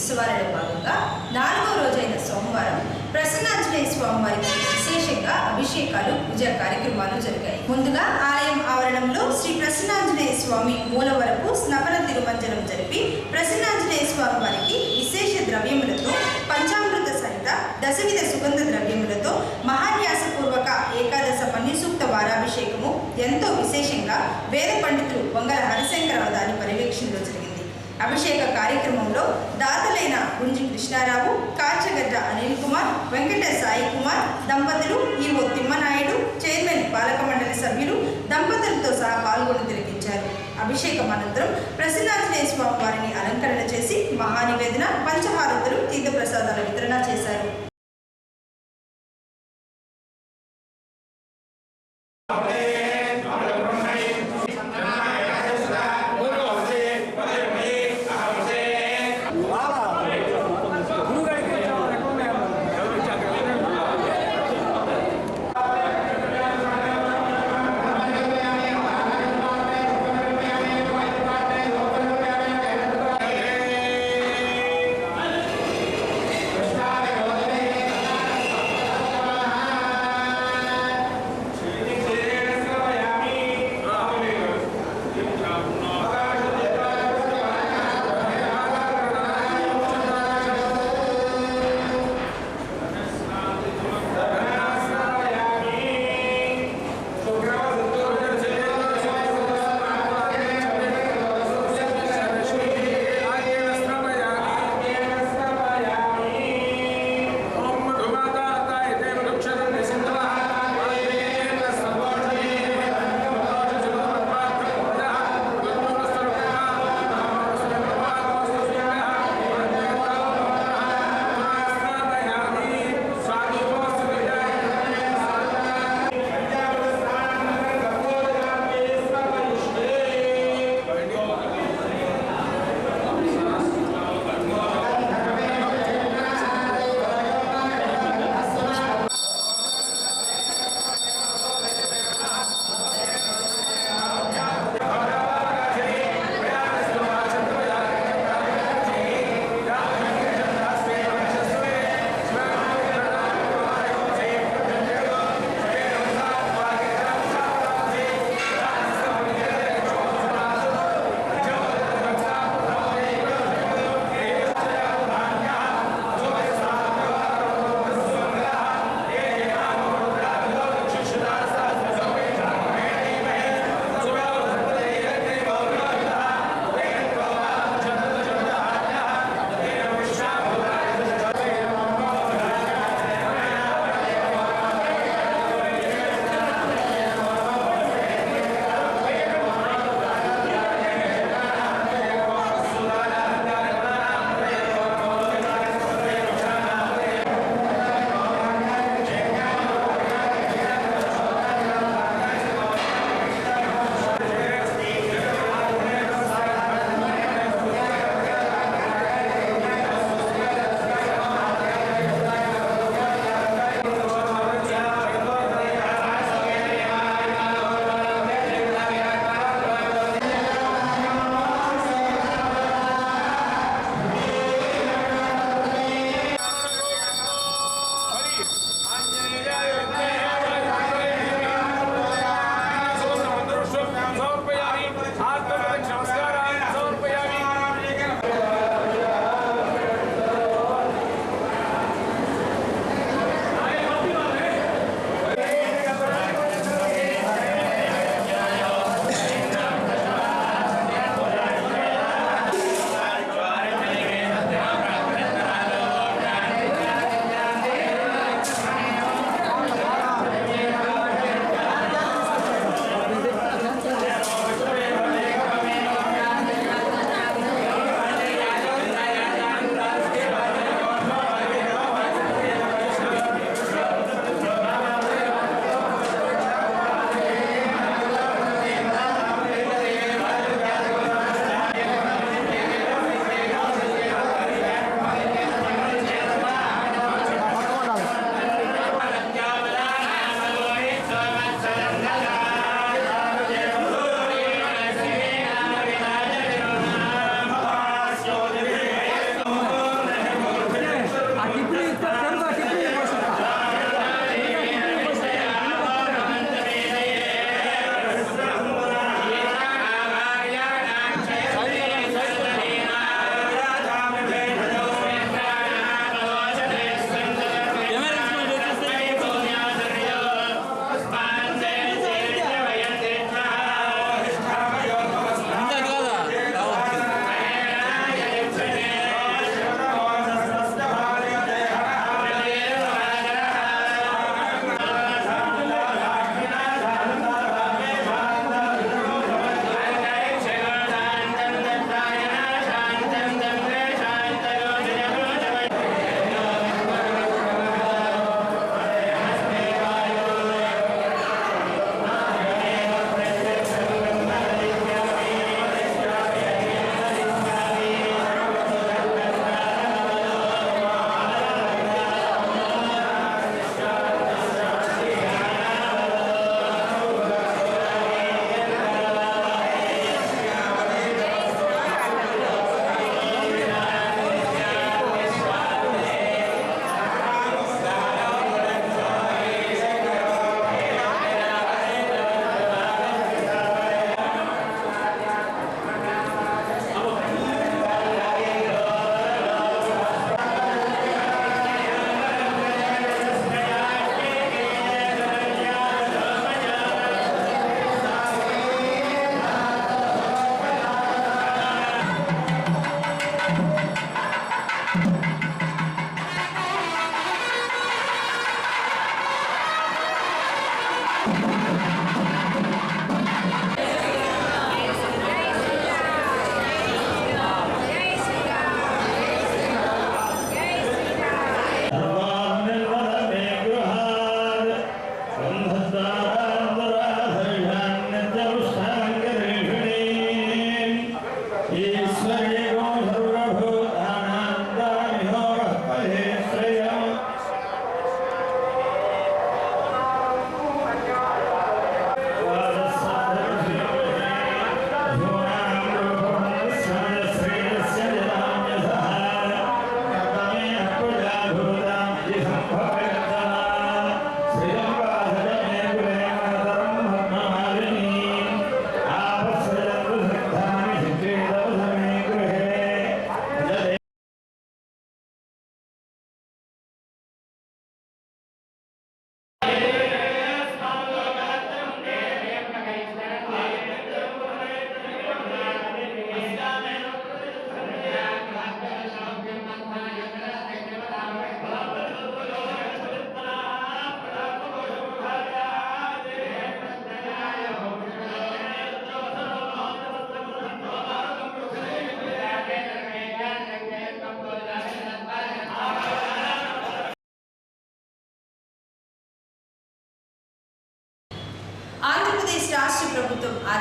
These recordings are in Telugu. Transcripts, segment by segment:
ఉత్సవాలలో భాగంగా 4వ రోజైన సోమవారం ప్రసన్నాంజనేయ స్వామి వారికి విశేషంగా అభిషేకాలు, పూజా కార్యక్రమాలు జరిగాయి. ముందుగా ఆలయం ఆవరణంలో శ్రీ ప్రసన్నాంజనేయ స్వామి మూల వరకు స్నపన తిరుమంజనం జరిపి ప్రసన్నాంజనేయ స్వామి వారికి విశేష ద్రవ్యములతో పంచామృత సహిత దశవిధ సుగంధ ద్రవ్యములతో మహాన్యాసపూర్వక ఏకాదశ మన్యుసూక్త వారాభిషేకము ఎంతో విశేషంగా వేద పండితులు వంగల హరిశంకరవదాని పర్యవేక్షణలో జరిగింది. అభిషేక కార్యక్రమంలో దాతలైన గుంజి కృష్ణారావు, కాచగడ్డ అనిల్ కుమార్, వెంకట సాయి కుమార్ దంపతులు, ఈవో తిమ్మనాయుడు, చైర్మన్ పాలక మండలి సభ్యులు దంపతులతో సహా పాల్గొని తిలకించారు. అభిషేకం అనంతరం ప్రసన్నాంజనేయ స్వామి వారిని అలంకరణ చేసి మహానివేదన, పంచహారతులు, తీర్థప్రసాదాల వితరణ చేశారు.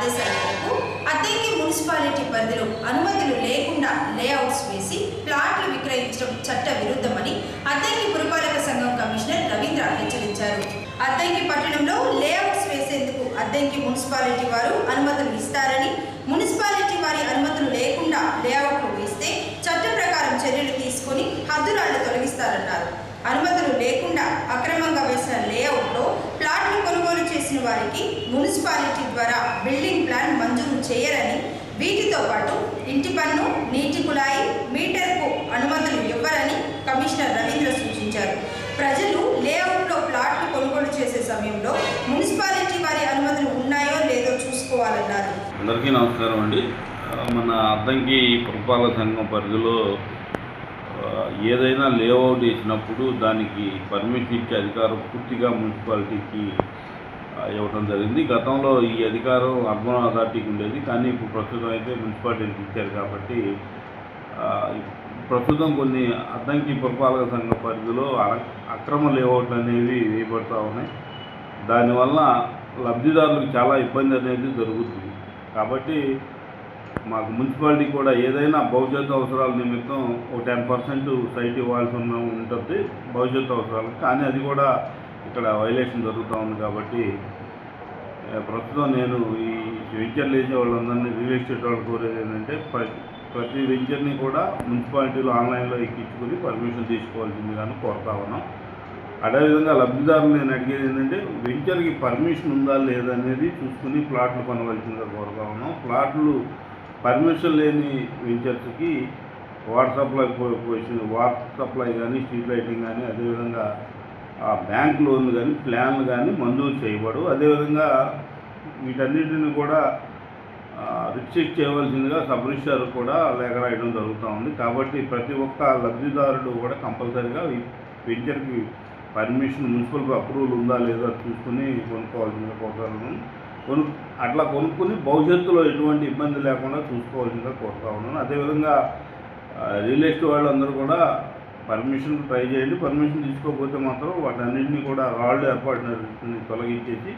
ఆదేశాల మేరకు అద్దెంకి మున్సిపాలిటీ పరిధిలో అనుమతులు లేకుండా లేఅవుట్స్ వేసి ప్లాట్లు విక్రయించడం చట్ట విరుద్ధమని అద్దెంకి పురపాలక సంఘం కమిషనర్ రవీంద్ర హెచ్చరించారు. అద్దెంకి పట్టణంలో లేఅవుట్స్ వేసేందుకు అద్దెంకి మున్సిపాలిటీ వారు అనుమతులు ఇస్తారని, మున్సిపాలిటీ వారి అనుమతులు లేకుండా లేఅవుట్లు వేస్తే చట్ట ప్రకారం చర్యలు తీసుకుని హద్దురాళ్లు తొలగిస్తారన్నారు. అనుమతులు లేకుండా అక్రమంగా వేసిన లేఅవుట్లో ప్లాట్లు కొనుగోలు చేసిన వారికి మున్సిపాలిటీ ద్వారా బిల్డింగ్ ప్లాన్ మంజూరు చేయరని, వీటితో పాటు ఇంటి పన్ను, నీటి కుళాయి, మీటర్కు అనుమతులు ఇవ్వరని కమిషనర్ రవీంద్ర సూచించారు. ప్రజలు లేఅవుట్లో ప్లాట్లు కొనుగోలు చేసే సమయంలో మున్సిపాలిటీ వారి అనుమతులు ఉన్నాయో లేదో చూసుకోవాలన్నారు. అందరికీ నమస్కారం అండి. మన అద్దంకి పురపాలక సంఘం పరిధిలో ఏదైనా లేఅవుట్ వేసినప్పుడు దానికి పర్మిషన్ ఇచ్చే అధికారం పూర్తిగా మున్సిపాలిటీకి ఇవ్వడం జరిగింది. గతంలో ఈ అధికారం అర్బన్ అథారిటీకి ఉండేది, కానీ ఇప్పుడు ప్రస్తుతం అయితే మున్సిపాలిటీకి ఇచ్చారు. కాబట్టి ప్రస్తుతం కొన్ని అద్దంకి పురపాలక సంఘ పరిధిలో అక్రమ లేఅవుట్లు అనేవి వేయబడుతూ ఉన్నాయి. దానివల్ల లబ్ధిదారులకు చాలా ఇబ్బంది అనేది జరుగుతుంది. కాబట్టి మాకు మున్సిపాలిటీ కూడా ఏదైనా భవిష్యత్తు అవసరాల నిమిత్తం ఒక 10% సైట్ ఇవ్వాల్సి ఉంటుంది భవిష్యత్తు అవసరాలకు. కానీ అది కూడా ఇక్కడ వైలేషన్ జరుగుతూ ఉంది. కాబట్టి ప్రస్తుతం నేను ఈ వెంచర్లు వేసే వాళ్ళందరినీ, రియల్ ఎస్టేట్ వాళ్ళు కోరేది ఏంటంటే ప్రతి వెంచర్ని కూడా మున్సిపాలిటీలో ఆన్లైన్లో ఎక్కించుకొని పర్మిషన్ తీసుకోవాల్సిందిగాను కోరుతా ఉన్నాం. అదేవిధంగా లబ్ధిదారులు నేను అడిగేది ఏంటంటే వెంచర్కి పర్మిషన్ ఉందా లేదా అనేది చూసుకుని ప్లాట్లు కొనవలసిందిగా కోరుతా ఉన్నాం. ప్లాట్లు పర్మిషన్ లేని వెంచర్స్కి వాటర్ సప్లై కానీ, స్ట్రీట్ లైటింగ్ కానీ, అదేవిధంగా బ్యాంక్ లోన్లు కానీ, ప్లాన్లు కానీ మంజూరు చేయబడు. అదేవిధంగా వీటన్నిటిని కూడా రిస్ట్రిక్ట్ చేయవలసిందిగా సబ్ రిజిస్ట్రార్ కూడా లేఖ రాయడం జరుగుతూ ఉంది. కాబట్టి ప్రతి ఒక్క లబ్ధిదారుడు కూడా కంపల్సరీగా ఈ వెంచర్కి పర్మిషన్, మున్సిపల్ అప్రూవల్ ఉందా లేదా చూసుకుని కొనుక్కోవాల్సిందిగా కోరుతాను. అట్లా కొనుక్కుని భవిష్యత్తులో ఎటువంటి ఇబ్బంది లేకుండా చూసుకోవాల్సిందిగా కోరుతా ఉన్నాను. అదేవిధంగా రియల్ ఎస్టేట్ వాళ్ళందరూ కూడా పర్మిషన్ ట్రై చేయండి. పర్మిషన్ తీసుకోకపోతే మాత్రం వాటన్నింటినీ కూడా రాళ్ళు ఏర్పాటుని తొలగించేసి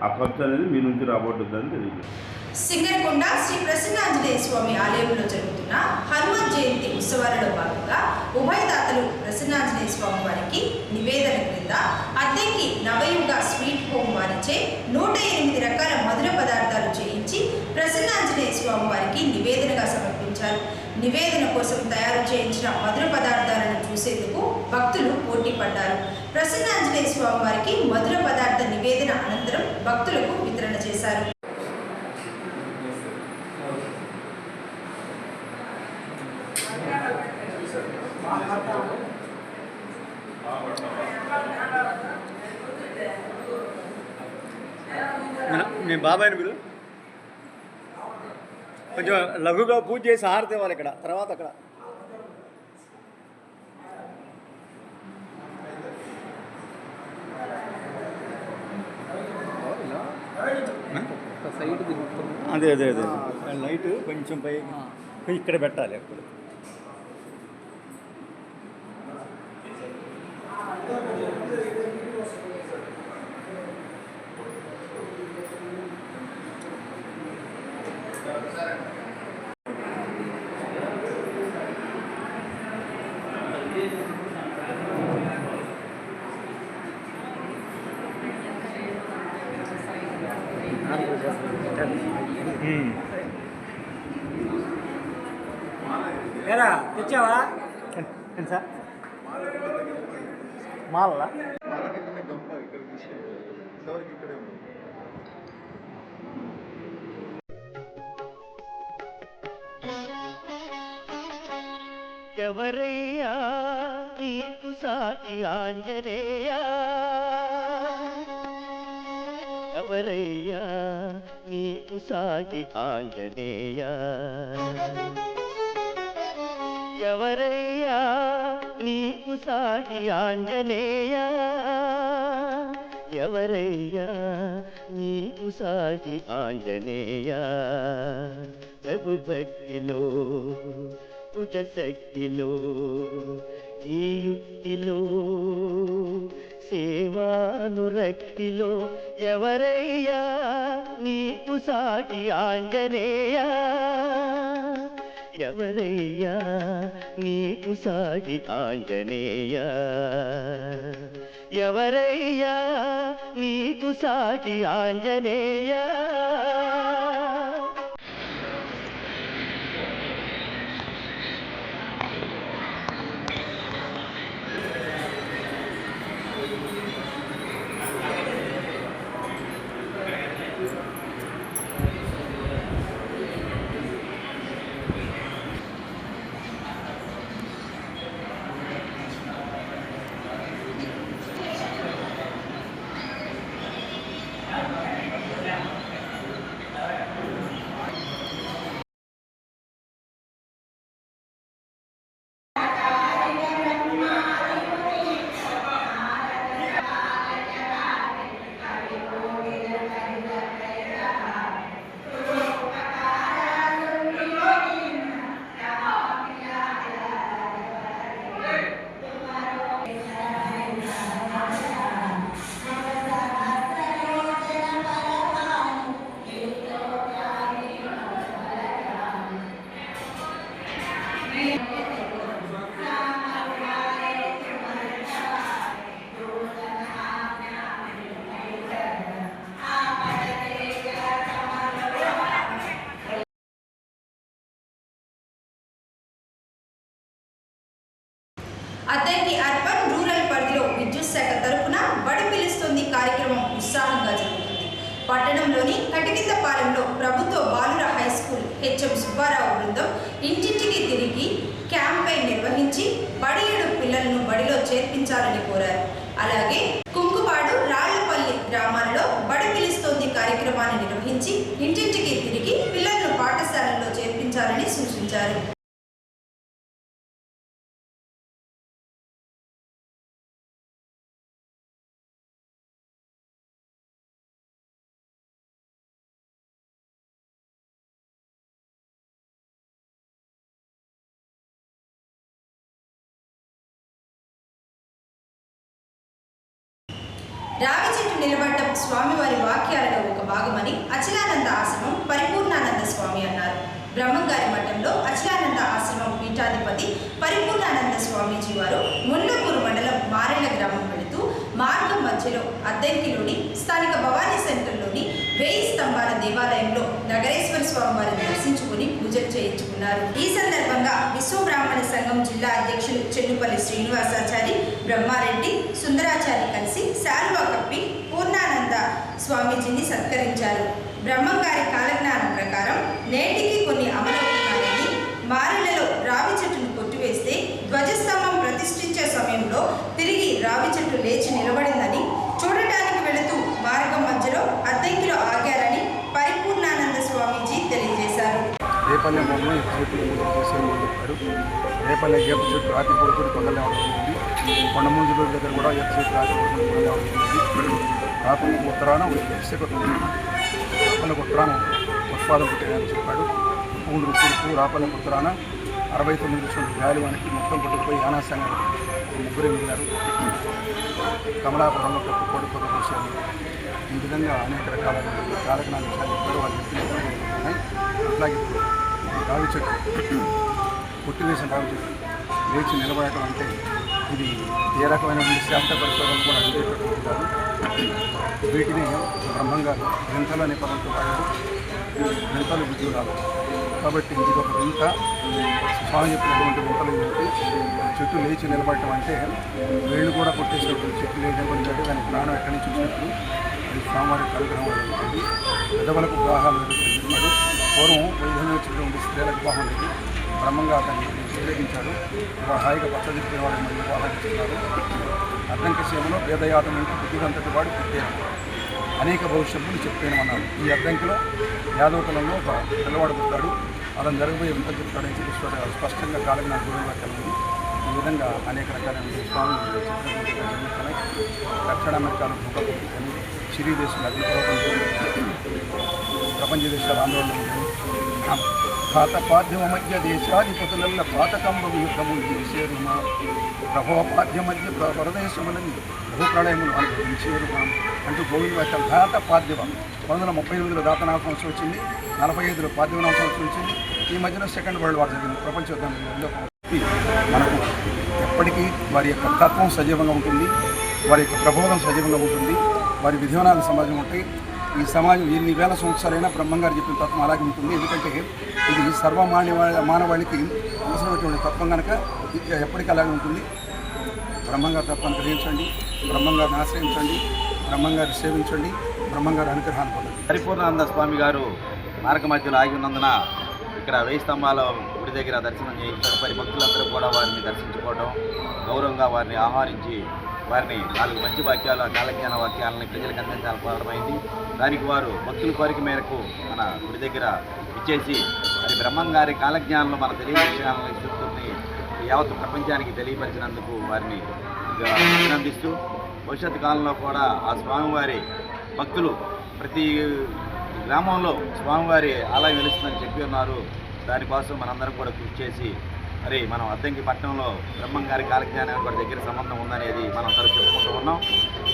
ఆ ఖర్చు అనేది మీ నుంచి రాబోతుందని తెలియజేస్తాను. సింగరకొండ శ్రీ ప్రసన్నాంజనేయ స్వామి ఆలయంలో జరుగుతున్న హనుమత్ జయంతి ఉత్సవాలలో భాగంగా ఉభయదాతలు ప్రసన్నాంజనేయ స్వామి వారికి నివేదన క్రింద అద్దెంకి నవయుగ స్వీట్ హోమ్ వారిచే 108 రకాల మధుర పదార్థాలు చేయించి ప్రసన్నాంజనేయ స్వామి వారికి నివేదనగా సమర్పించారు. నివేదన కోసం తయారు చేయించిన మధుర పదార్థాలను చూసేందుకు భక్తులు పోటీ పడ్డారు. ప్రసన్నాంజనేయ స్వామి వారికి మధుర పదార్థ నివేదన అనంతరం భక్తులకు వితరణ చేశారు. నేను బాబాయ్ని మీరు కొంచెం లఘుగా పూజ చేసి హారతి ఇవ్వాలి ఇక్కడ, తర్వాత అక్కడ అదే అదే అదే లైట్ కొంచెం పై ఇక్కడ పెట్టాలి. అప్పుడు ఏరా తెచ్చావా సార్ మాల ఎవరయ్యా నీకు సాటి ఆంజనేయా, ఎవరయ్యా నీకు సాటి ఆంజనేయా, ఎవరయ్యా నీకు సాటి ఆంజనేయా, ఎవరయ్యా నీకు సాటి ఆంజనేయా. ప్రభు భక్తిలో శక్తిలో ఈ యుక్తిలో సేవానురక్తిలో ఎవరయ్యా నీకు సాటి ఆంజనేయ ఎవరయ్యా నీకు సాటి ఆంజనేయ ఎవరయ్యా నీకు సాటి ఆంజనేయ అద్దంకి అర్బన్ రూరల్ పరిధిలో విద్యుత్ శాఖ తరపున బడి పిలుస్తుంది కార్యక్రమం ఉత్సాహంగా జరుగుతుంది. పట్టణంలోని కటికిందపాలెంలో ప్రభుత్వ బాలుర హై స్కూల్ హెచ్ఎం సుబ్బారావు బృందం ఇంటింటికి తిరిగి క్యాంపెయిన్ నిర్వహించి బడియేడు పిల్లలను బడిలో చేర్పించాలని కోరారు. అలాగే కుంకుపాడు రాళ్లపల్లి గ్రామాలలో బడి పిలుస్తోంది కార్యక్రమాన్ని నిర్వహించి ఇంటింటికి తిరిగి పిల్లలను పాఠశాలల్లో చేర్పించాలని సూచించారు. రావి చెట్టు నిలబడ్డం స్వామివారి వాక్యాలలో ఒక భాగమని అచలానంద ఆశ్రమం పరిపూర్ణానంద స్వామి అన్నారు. బ్రహ్మంగారి మఠంలో అచలానంద ఆశ్రమం పీఠాధిపతి పరిపూర్ణానంద స్వామీజీ వారు ముళ్ళపూరు మండలం మారెళ్ల గ్రామం వెళుతూ మార్గం మధ్యలో అద్దంకిలోని స్థానిక భవానీ సెంటర్లోని 1000 స్తంభాల దేవాలయంలో నగరేశ్వర స్వామి వారిని దర్శించుకుని పూజలు చేయించుకున్నారు. ఈ సందర్భంగా విశ్వబ్రాహ్మణ సంఘం జిల్లా అధ్యక్షులు చెన్నుపల్లి శ్రీనివాసాచారి, బ్రహ్మారెడ్డి, సుందరాచారి కలిసి శాలువా కప్పి పూర్ణానంద స్వామీజీని సత్కరించారు. బ్రహ్మంగారి కాలజ్ఞానం ప్రకారం నేటికి కొన్ని అమలవుతున్నాయని, మారెళ్లలో రావి చెట్టును కొట్టివేస్తే ధ్వజస్తంభం ప్రతిష్ఠించే సమయంలో తిరిగి రావి చెట్టు లేచి నిలబడిందని, చూడటానికి వెళుతూ మార్గం మధ్యలో అద్దంకిలో ఆగారని పరిపూర్ణానంద స్వామీజీ తెలియజేశారు. రేపల్లె మొమ్మ చెప్పాడు. రేపల్లె ఏప చెట్టు రాతి పొడుకుని కొండలే ఉంటుంది. కొండముంజుల దగ్గర కూడా ఏప చెట్టు రాతి పొడుకుని కొండలే ఉంటుంది. రాపలకు ఉత్తరాన రాపలకు ఉత్తరాన ఉత్పాదం పుట్టాయని చెప్పాడు. పూండ్రు పురుపు రాపలకు ఉత్తరాన 69 గాలివానికి మొత్తం కొట్టుకుపోయి యానాసంగా ముగ్గురే మిగిలారు. కమలాపురంలో కొడుకు చూశారు. ఈ విధంగా అనేక రకాల కాలజ్ఞాన విషయాలు ఇద్దరు వాళ్ళు ఉన్నాయి. అట్లాగే రావి చెట్టు కొట్టివేసిన రావి చెట్టు లేచి నిలబడటం అంటే ఇది ఏ రకమైన శాస్త్ర పరిశోధనలు కూడా అందేటటువంటి కాదు. వీటిని బ్రహ్మంగారు గ్రంథాలు అనే పదంతో వాడారు. గ్రంథాలు విద్యురాలు కాబట్టి ఇది ఒక వింత స్వామి చెప్పినటువంటి వింతలు ఏంటంటే చెట్టు లేచి నిలబడటం అంటే వేళ్ళు కూడా కొట్టేసినప్పుడు చెట్టు లేచి నిలబడిందంటే దాని ప్రాణం ఎక్కడి నుంచి వచ్చినప్పుడు అది స్వామివారి అనుగ్రహం ఉంటుంది. పెద్దవాళ్ళకు వివాహాలు జరుగుతున్నాడు. పూర్వం వైద్యంలో వచ్చినటువంటి స్త్రీలకు వివాహం లేదు. బ్రహ్మంగా దాన్ని వ్యతిరేకించాడు. హాయిగా పచ్చ చెప్పిన వాడు మరియు వివాహాలు ఇస్తున్నారు. అద్దంకి సేవలో వేదయాదం అంటే బుద్ధివంతటి వాడు పుట్టాడు. అనేక భవిష్యత్తులు చెప్పానమన్నారు. ఈ అద్దంకిలో యాదవ కులంలో ఒక పిల్లవాడు పుట్టాడు. అతను జరగబోయే ఎంత చెప్తాడని చెప్పి స్పష్టంగా కాలం నాకు గురువుగా కలిగింది. ఈ విధంగా అనేక రకాలైన స్వాములు జరుగుతున్నాయి. దక్షిణ అమెరికాలో భూకంపం కానీ, సిరీ దేశంలో అగ్నిపర్వతం, ప్రపంచ దేశాల ఆందోళన పాతపాద్యమ మధ్య దేశాధిపతుల పాతకంబ యుద్ధము చేసేరుమా ప్రభవ పాద్య మధ్య పరదేశములని భూప్రళయములు అనుభవించేరుమా అంటూ గోవింద ఘాతపాద్యమ 1938లో దాతనామ సంవత్సరం వచ్చింది, 45లో పాద్యమనామ సంవత్సరం వచ్చింది. ఈ మధ్యన సెకండ్ వరల్డ్ వార్ జరిగింది, ప్రపంచ యుద్ధంలో. మనకు ఎప్పటికీ వారి యొక్క తత్వం సజీవంగా ఉంటుంది, వారి యొక్క ప్రబోధం సజీవంగా ఉంటుంది, వారి విధానాలు సమాజం ఉంటాయి. ఈ సమాజం ఎన్ని వేల సంవత్సరాలైనా బ్రహ్మంగారు చెప్పిన తత్వం అలాగే ఉంటుంది. ఎందుకంటే ఇది మానవాళికి అవసరమైనటువంటి తత్వం కనుక ఎప్పటికీ అలాగే ఉంటుంది. బ్రహ్మంగారి తత్వాన్ని గ్రహించండి, బ్రహ్మంగారిని ఆశ్రయించండి, బ్రహ్మంగారిని సేవించండి, బ్రహ్మంగారి అనుగ్రహాన్ని పొందండి. పరిపూర్ణానంద స్వామి గారు మార్గ మధ్యలో ఆగి ఉన్నందున ఇక్కడ 1000 స్తంభాల గుడి దగ్గర దర్శనం చేయించడం, భక్తులందరూ కూడా వారిని దర్శించుకోవడం, గౌరవంగా వారిని ఆహ్వానించి వారిని 4 మంచి వాక్యాలు, కాలజ్ఞాన వాక్యాలని ప్రజలకు అందించాలని కోరడమైంది. దానికి వారు భక్తుల కోరిక మేరకు మన గుడి దగ్గర ఇచ్చేసి మరి బ్రహ్మంగారి కాలజ్ఞానంలో మన తెలియజేయాలని ఇస్తుంది యావత్ ప్రపంచానికి తెలియపరిచినందుకు వారిని అభినందిస్తూ భవిష్యత్తు కాలంలో కూడా ఆ స్వామివారి భక్తులు ప్రతి గ్రామంలో స్వామివారి ఆలయం వెలుస్తుందని చెప్పి ఉన్నారు. దానికోసం మనందరం కూడా కృషి చేసి మరి మనం అద్దంకి పట్టణంలో బ్రహ్మంగారి కాలజ్ఞానం కూడా దగ్గర సంబంధం ఉందనేది మనం అందరూ చెప్పుకుంటూ ఉన్నాం.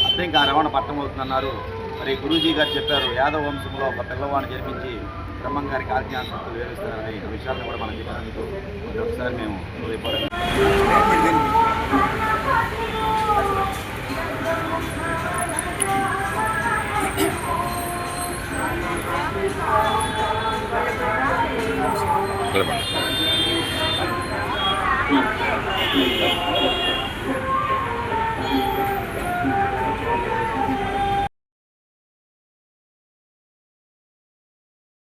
అద్దంకి ఆ రవాణా పట్టణం అవుతుందన్నారు. మరి గురూజీ గారు చెప్పారు, యాదవ వంశంలో ఒక పిల్లవాడిని జన్మించి బ్రహ్మంగారి కాలజ్ఞాన శక్తులు వేలుస్తారని ఆ విషయాన్ని కూడా మనం చెప్పినందుకు ఒకసారి మేము హృదయపూర్వకంగా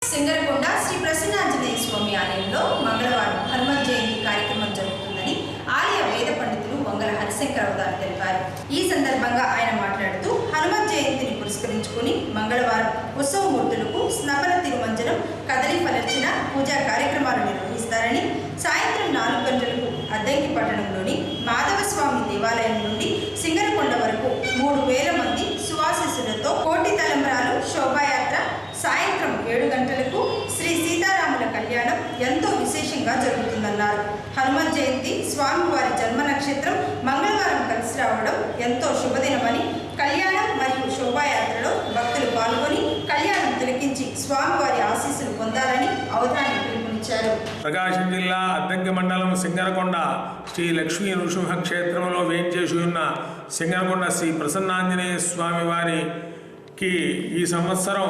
సింగరకొండ శ్రీ ప్రసన్నాంజనేయ స్వామి ఆలయంలో మంగళవారం హనుమత్ జయంతి కార్యక్రమం జరుగుతుందని ఆలయ వేద పండితులు వంగల హరిశంకరవదారు తెలిపారు. ఈ సందర్భంగా ఆయన మాట్లాడుతూ హనుమత్ జయంతిని పురస్కరించుకుని మంగళవారం ఉత్సవమూర్తులకు స్నపన తిరుమంజనం, కదలి ఫలర్చన, పూజా కార్యక్రమాలు నిర్వహిస్తారని, సాయంత్రం 4 గంటలకు అద్దంకి పట్టణంలోని మాధవస్వామి దేవాలయం నుండి సింగరకొండ వరకు 3000 మంది సువాసిసులతో కోటి తలంబ్రాలు శోభాయాత్ర, సాయంత్రం 7 గంటలకు శ్రీ సీతారాముల కళ్యాణం ఎంతో విశేషంగా జరుగుతుందన్నారు. హనుమత్ జయంతి స్వామివారి జన్మ నక్షత్రం మంగళవారం కలిసి రావడం ఎంతో శుభదినమని, కళ్యాణం మరియు శోభాయాత్రలో భక్తులు పాల్గొని కళ్యాణం తిలకించి స్వామివారి ఆశీస్సులు పొందాలని అవధాని పిలుపునిచ్చారు. ప్రకాశం జిల్లా అద్దంకి మండలం సింగరకొండ శ్రీ లక్ష్మీ నృసింహ క్షేత్రంలో వేంచేసి ఉన్న సింగరకొండ శ్రీ ప్రసన్నాంజనేయ స్వామి వారికి ఈ సంవత్సరం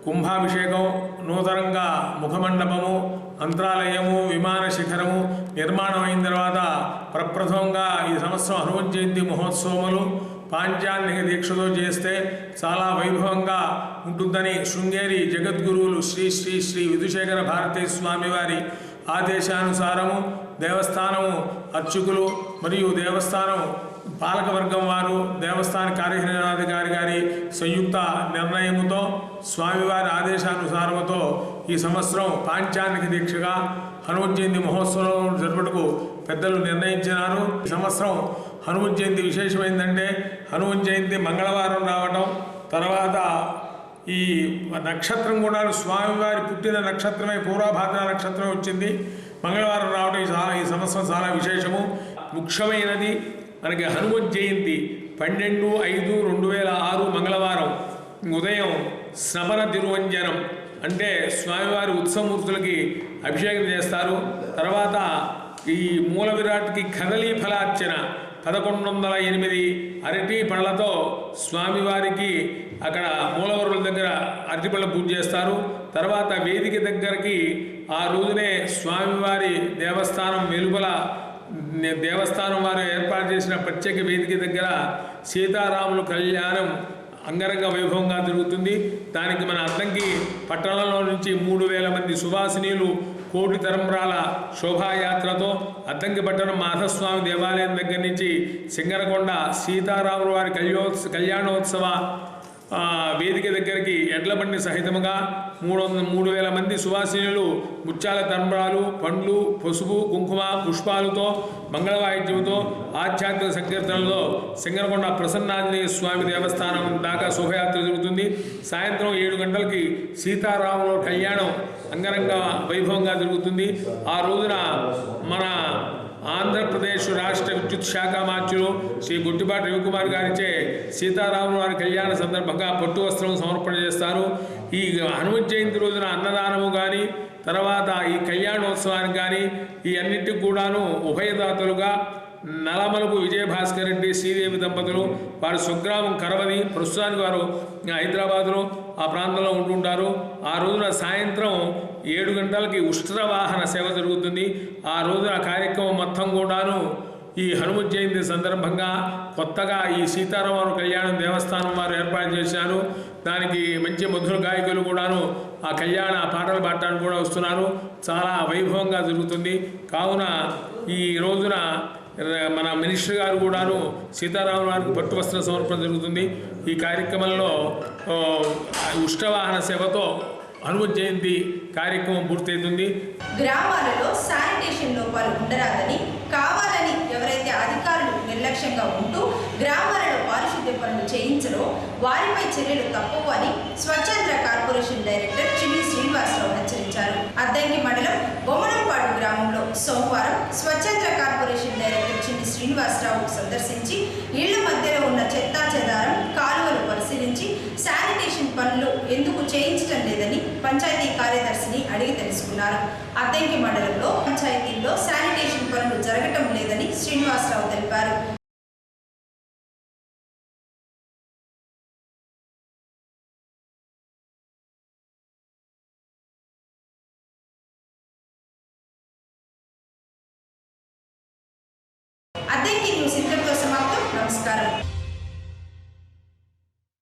కుంభాభిషేకం, నూతనంగా ముఖమండపము, అంతరాలయము, విమాన శిఖరము నిర్మాణం అయిన తర్వాత ప్రప్రథమంగా ఈ సంవత్సరం హనుమత్ జయంతి మహోత్సవములు పాంచాన్నిక దీక్షతో చేస్తే చాలా వైభవంగా ఉంటుందని శృంగేరి జగద్గురువులు శ్రీ శ్రీ శ్రీ విధుశేఖర భారతీ స్వామి వారి ఆదేశానుసారము దేవస్థానము అర్చకులు మరియు దేవస్థానం పాలకవర్గం వారు, దేవస్థాన కార్యనిర్వహణాధికారి గారి సంయుక్త నిర్ణయముతో స్వామివారి ఆదేశానుసారముతో ఈ సంవత్సరం పాంచాన్నిక దీక్షగా హనుమత్ జయంతి మహోత్సవం జరుపుటకు పెద్దలు నిర్ణయించినారు. ఈ సంవత్సరం హనుమత్ జయంతి విశేషమైందంటే హనుమత్ జయంతి మంగళవారం రావటం, తర్వాత ఈ నక్షత్రం కూడా స్వామివారి పుట్టిన నక్షత్రమే పూర్వభాద్ర నక్షత్రమే వచ్చింది, మంగళవారం రావడం ఈ సంవత్సరం చాలా విశేషము. ముఖ్యమైనది మనకి హనుమత్ జయంతి 12/5/2006 మంగళవారం ఉదయం స్నపన తిరువంజనం అంటే స్వామివారి ఉత్సవమూర్తులకి అభిషేకం చేస్తారు. తర్వాత ఈ మూల విరాట్కి కదలీ ఫలార్చన 1108 అరటి పళ్ళతో స్వామివారికి అక్కడ మూలవరుల దగ్గర అరటిపళ్ళ పూజ చేస్తారు. తర్వాత వేదిక దగ్గరికి ఆ రోజునే స్వామివారి దేవస్థానం వెలుపల దేవస్థానం వారు ఏర్పాటు చేసిన ప్రత్యేక వేదిక దగ్గర సీతారాముల కళ్యాణం అంగరంగ వైభవంగా జరుగుతుంది. దానికి మన అద్దంకి పట్టణంలో నుంచి 3000 మంది సువాసినీలు కోటి తరంబ్రాల శోభాయాత్రతో అద్దంకి పట్టణం మాధస్వామి దేవాలయం దగ్గర నుంచి సింగరకొండ సీతారాముల వారి కళ్యాణోత్సవ వేదిక దగ్గరికి ఎడ్లబండి సహితముగా 3000 మంది సువాసినులు ముత్యాల తరంబ్రాలు, పండ్లు, పసుపు, కుంకుమ, పుష్పాలతో మంగళవాయిద్యంతో ఆధ్యాత్మిక సంకీర్తనలో సింగరకొండ ప్రసన్నాంజనేయ స్వామి దేవస్థానం దాకా శోభయాత్ర జరుగుతుంది. సాయంత్రం 7 గంటలకి సీతారాముల కళ్యాణం అంగరంగ వైభవంగా జరుగుతుంది. ఆ రోజున మన ఆంధ్రప్రదేశ్ రాష్ట్ర విద్యుత్ శాఖ మార్చులు శ్రీ గుట్టిపాటి రవికుమార్ గారిచే సీతారాముల వారి కళ్యాణ సందర్భంగా పట్టు వస్త్రం సమర్పణ చేస్తారు. ఈ హనుమత్ జయంతి రోజున అన్నదానము కానీ తర్వాత ఈ కళ్యాణోత్సవానికి కానీ ఈ అన్నింటికి కూడాను ఉభయదాతలుగా నలమలుపు విజయభాస్కర్ రెడ్డి శ్రీదేవి దంపతులు వారి స్వగ్రామం కరవది, ప్రస్తుతానికి వారు హైదరాబాదులో ఆ ప్రాంతంలో ఉంటుంటారు. ఆ రోజున సాయంత్రం 7 గంటలకి ఉష్ట్రవాహన సేవ జరుగుతుంది. ఆ రోజున కార్యక్రమం మొత్తం కూడాను ఈ హనుమత్ జయంతి సందర్భంగా కొత్తగా ఈ సీతారామ కళ్యాణం దేవస్థానం వారు ఏర్పాటు చేశారు. దానికి మంచి మధుర గాయకులు కూడాను ఆ కళ్యాణ పాటలు పాడటానికి కూడా వస్తున్నారు. చాలా వైభవంగా జరుగుతుంది. కావున ఈ రోజున మన మినిస్టర్ గారు కూడాను సీతారాముల వారికి పట్టు వస్త్ర సమర్పణ జరుగుతుంది. ఈ కార్యక్రమంలో ఉష్ట్రవాహన సేవతో హనుమత్ జయంతి కార్యక్రమం పూర్తవుతుంది. గ్రామాలలో శానిటేషన్ లోపాలు ఉండరాదని, కావాలని ఎవరైతే అధికారులు నిర్లక్ష్యంగా ఉంటూ గ్రామాలలో పారిశుద్ధ్య పనులు చేయించరో వారిపై చర్యలు తప్పవు అని స్వచ్ఛంద్ర కార్పొరేషన్ డైరెక్టర్ చిన్ని శ్రీనివాసరావు హెచ్చరించారు. అద్దంకి మండలం బొమ్మనంపాడు గ్రామంలో సోమవారం స్వచ్ఛంద్ర కార్పొరేషన్ డైరెక్టర్ చిన్ని శ్రీనివాసరావు సందర్శించి ఇళ్ల మధ్యలో ఉన్న చెత్తా చెదారం కాలువలు పరిశీలించి శానిటేషన్ పనులు ఎందుకు చేయించడం లేదని పంచాయతీ కార్యదర్శిని అడిగి తెలుసుకున్నారు. అద్దంకి మండలంలో పంచాయతీల్లో శానిటేషన్ పనులు జరగటం లేదని శ్రీనివాసరావు తెలిపారు. అద్దంకి న్యూస్ ఇంతటితో సమాప్తం. నమస్కారం.